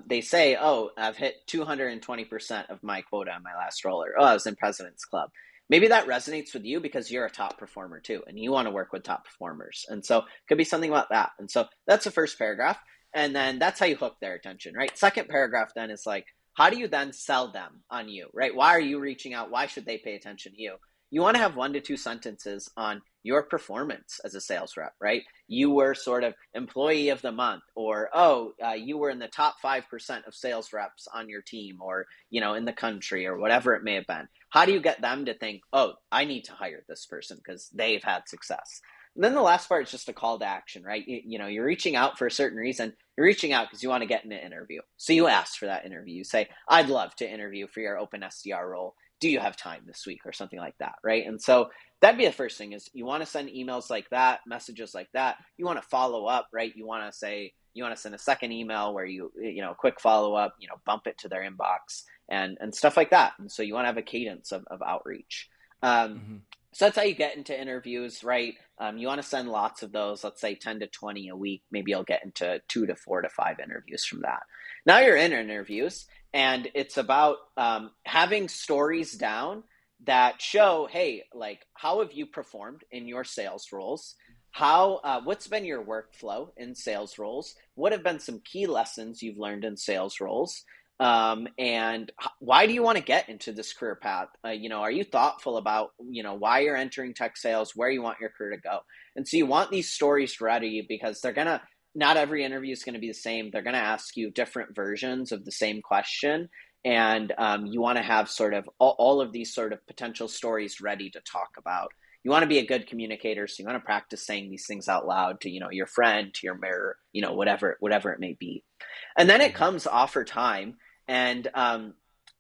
they say, oh, I've hit 220% of my quota on my last role, or oh, I was in President's Club. Maybe that resonates with you because you're a top performer too, and you want to work with top performers. And so it could be something about that. And so that's the first paragraph. And then that's how you hook their attention, right? Second paragraph then is like, how do you then sell them on you, right? Why are you reaching out? Why should they pay attention to you? You want to have 1 to 2 sentences on your performance as a sales rep, right? You were sort of employee of the month, or you were in the top 5% of sales reps on your team, or in the country, or whatever it may have been. How do you get them to think, oh, I need to hire this person because they've had success? And then the last part is just a call to action, right? You're reaching out for a certain reason. You're reaching out because you want to get in an interview. So you ask for that interview. You say, I'd love to interview for your open SDR role. Do you have time this week, or something like that, right? And so that'd be the first thing, is you want to send emails like that, messages like that. You want to follow up, right? You want to send a second email where quick follow up, bump it to their inbox and stuff like that. And so you want to have a cadence of outreach. Mm-hmm. So that's how you get into interviews, right? You want to send lots of those, let's say 10 to 20 a week. Maybe you'll get into 2 to 4 to 5 interviews from that. Now you're in interviews, and it's about having stories down that show, hey, like, how have you performed in your sales roles? What's been your workflow in sales roles? What have been some key lessons you've learned in sales roles? And why do you want to get into this career path? Are you thoughtful about, why you're entering tech sales, where you want your career to go? And so you want these stories ready, because not every interview is going to be the same. They're going to ask you different versions of the same question. And you want to have sort of all of these sort of potential stories ready to talk about. You want to be a good communicator, so you want to practice saying these things out loud to, your friend, to your mirror, whatever it may be. And then it comes offer time. And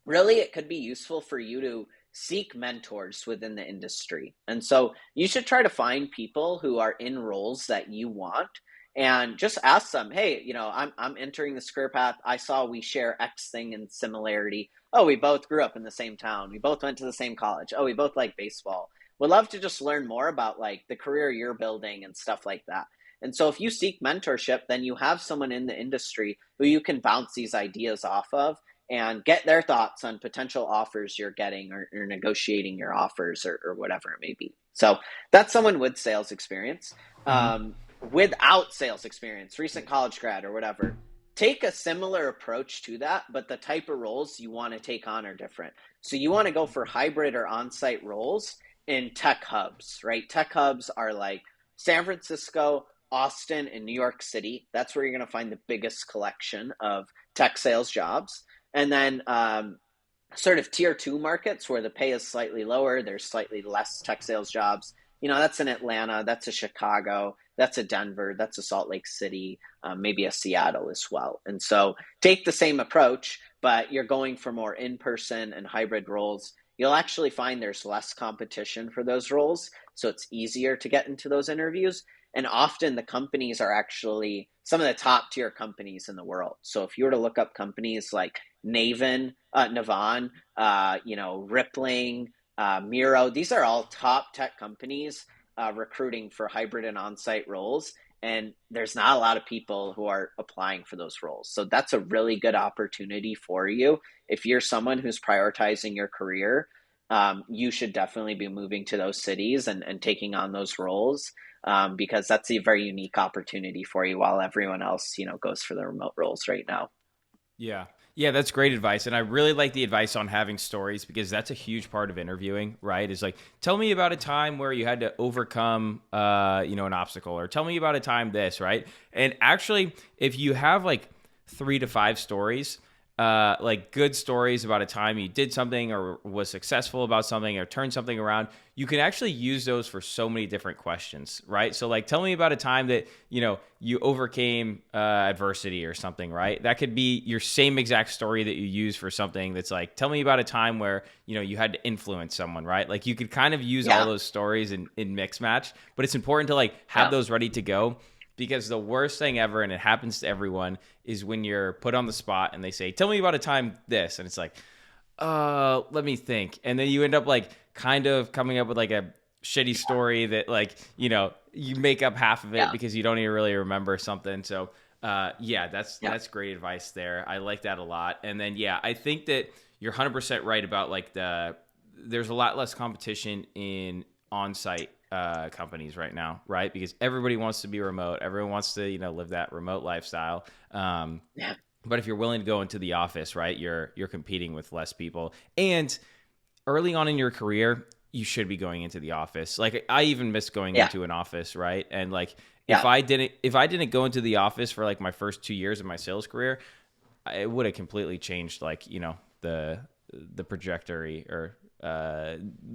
really, it could be useful for you to seek mentors within the industry. And so you should try to find people who are in roles that you want, and just ask them, hey, I'm entering this career path. I saw we share X thing in similarity. Oh, we both grew up in the same town. We both went to the same college. Oh, we both like baseball. Would love to just learn more about like the career you're building and stuff like that. And so if you seek mentorship, then you have someone in the industry who you can bounce these ideas off of and get their thoughts on potential offers you're getting, or negotiating your offers, or whatever it may be. So that's someone with sales experience. Mm-hmm. Without sales experience, recent college grad or whatever, take a similar approach to that, but the type of roles you want to take on are different. So you want to go for hybrid or on-site roles in tech hubs, right? Tech hubs are like San Francisco, Austin, and New York City. That's where you're going to find the biggest collection of tech sales jobs. And then sort of tier 2 markets where the pay is slightly lower, there's slightly less tech sales jobs. That's in Atlanta, that's a Chicago, that's a Denver, that's a Salt Lake City, maybe a Seattle as well. And so take the same approach, but you're going for more in-person and hybrid roles. You'll actually find there's less competition for those roles, so it's easier to get into those interviews. And often the companies are actually some of the top tier companies in the world. So if you were to look up companies like Navan, Rippling, Miro, these are all top tech companies recruiting for hybrid and on-site roles. And there's not a lot of people who are applying for those roles. So that's a really good opportunity for you. If you're someone who's prioritizing your career, you should definitely be moving to those cities and taking on those roles, because that's a very unique opportunity for you, while everyone else, goes for the remote roles right now. Yeah. Yeah, that's great advice. And I really like the advice on having stories, because that's a huge part of interviewing, right? Is like, tell me about a time where you had to overcome, an obstacle, or tell me about a time this, right? And actually, if you have like 3 to 5 stories, like good stories about a time you did something or was successful about something or turned something around, you can actually use those for so many different questions, right? So like, tell me about a time that, you overcame adversity or something, right? That could be your same exact story that you use for something that's like, tell me about a time where, you had to influence someone, right? Like you could kind of use all Yeah. those stories in mix match, but it's important to like have Yeah. those ready to go, because the worst thing ever, and it happens to everyone, is when you're put on the spot and they say, tell me about a time this. And it's like, let me think. And then you end up like kind of coming up with like a shitty story that like, you make up half of it Yeah. because you don't even really remember something. So, yeah, Yeah. that's great advice there. I like that a lot. And then, yeah, I think that you're 100% right about like there's a lot less competition in on-site companies right now, right? Because everybody wants to be remote. Everyone wants to, live that remote lifestyle. Yeah. But if you're willing to go into the office, right, you're competing with less people. And early on in your career, you should be going into the office. Like I even missed going Yeah. into an office, right? And like Yeah. if I didn't go into the office for like my first 2 years of my sales career, it would have completely changed like, the trajectory or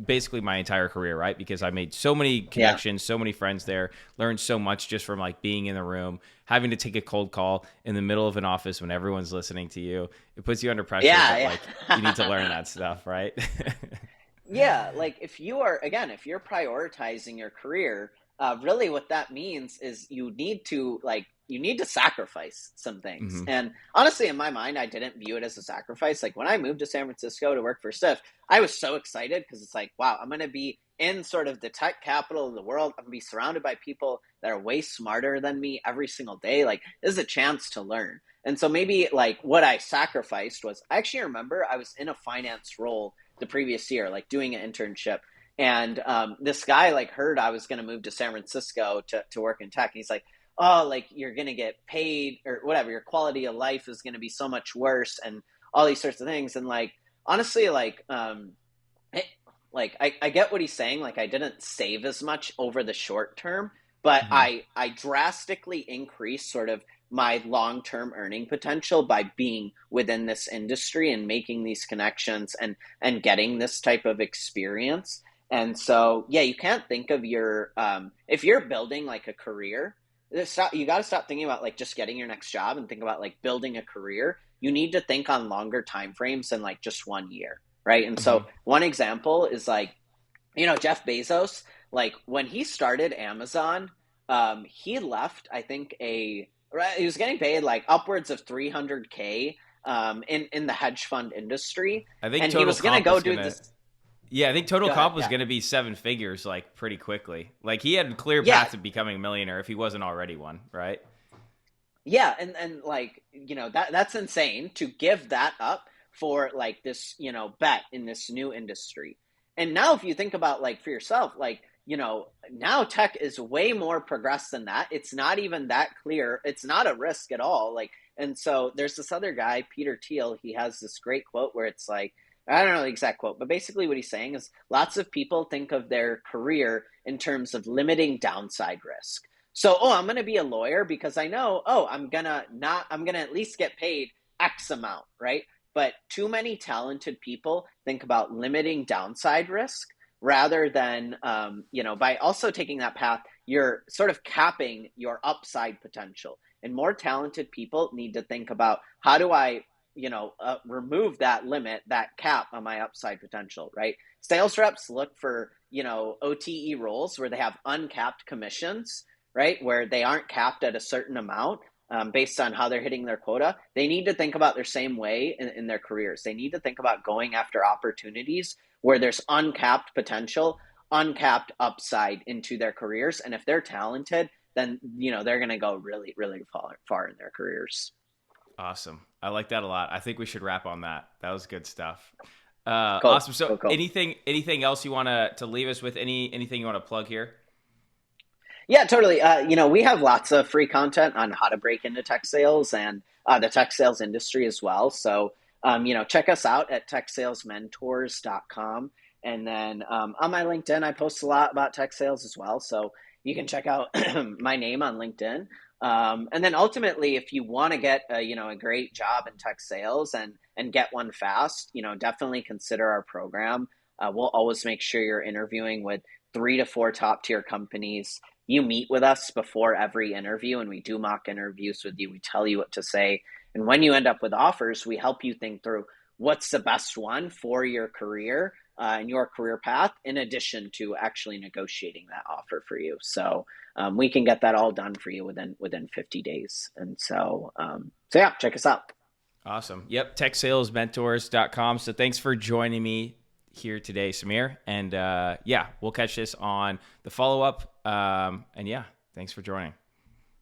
basically my entire career, right? Because I made so many Yeah. connections, so many friends there, learned so much just from like being in the room, having to take a cold call in the middle of an office when everyone's listening to you. It puts you under pressure, but Yeah. like you need to learn Yeah. that stuff, right? Yeah, like if you are, again, if you're prioritizing your career, really what that means is you need to sacrifice some things. Hmm. And honestly, in my mind, I didn't view it as a sacrifice. Like when I moved to San Francisco to work for Stiff, I was so excited because it's like, wow, I'm going to be in sort of the tech capital of the world. I'm going to be surrounded by people that are way smarter than me every single day. Like this is a chance to learn. And so maybe like what I sacrificed was I actually remember I was in a finance role the previous year, like doing an internship. And this guy like heard I was going to move to San Francisco to work in tech. And he's like, oh, like you're going to get paid or whatever. Your quality of life is going to be so much worse and all these sorts of things. And like, honestly, it, I get what he's saying. Like I didn't save as much over the short term, but Hmm. I drastically increased sort of my long-term earning potential by being within this industry and making these connections and getting this type of experience. And so, yeah, you can't think of your if you're building like a career, you got to stop thinking about like just getting your next job and think about like building a career. You need to think on longer time frames than like just 1 year, right? And Hmm. so, one example is like Jeff Bezos, like when he started Amazon, he left, I think, right, he was getting paid like upwards of 300K in the hedge fund industry. I think And he total was going to comp go was do gonna. this. Yeah, I think total Go ahead. comp was Yeah. gonna be seven figures like pretty quickly. Like he had a clear Yeah. path to becoming a millionaire if he wasn't already one, right? Yeah. And like, that's insane to give that up for like this, bet in this new industry. And now if you think about like for yourself, like, now tech is way more progressed than that. It's not even that clear. It's not a risk at all. Like, and so there's this other guy, Peter Thiel, he has this great quote where it's like, I don't know the exact quote, but basically what he's saying is lots of people think of their career in terms of limiting downside risk. So, oh, I'm going to be a lawyer because I know, oh, I'm going to at least get paid X amount, right? But too many talented people think about limiting downside risk rather than, by also taking that path, you're sort of capping your upside potential. And more talented people need to think about how do I, remove that limit, that cap on my upside potential, right? Sales reps look for, OTE roles where they have uncapped commissions, right? Where they aren't capped at a certain amount based on how they're hitting their quota. They need to think about their same way in their careers. They need to think about going after opportunities where there's uncapped potential, uncapped upside into their careers. And if they're talented, then they're going to go really, really far in their careers. Awesome. I like that a lot. I think we should wrap on that. That was good stuff. Cool, Awesome. So cool, cool. anything else you want to leave us with? Anything you want to plug here? Yeah, totally. We have lots of free content on how to break into tech sales and the tech sales industry as well. So, check us out at techsalesmentors.com. And then on my LinkedIn, I post a lot about tech sales as well. So you can check out my name on LinkedIn. And then ultimately, if you want to get a great job in tech sales and get one fast, definitely consider our program. We'll always make sure you're interviewing with 3 to 4 top tier companies. You meet with us before every interview, and we do mock interviews with you. We tell you what to say, and when you end up with offers, we help you think through what's the best one for your career and your career path, in addition to actually negotiating that offer for you. So we can get that all done for you within 50 days. And so yeah, check us out. Awesome. Yep. TechSalesMentors.com. So thanks for joining me here today, Sameer. And yeah, we'll catch this on the follow-up. And yeah, thanks for joining.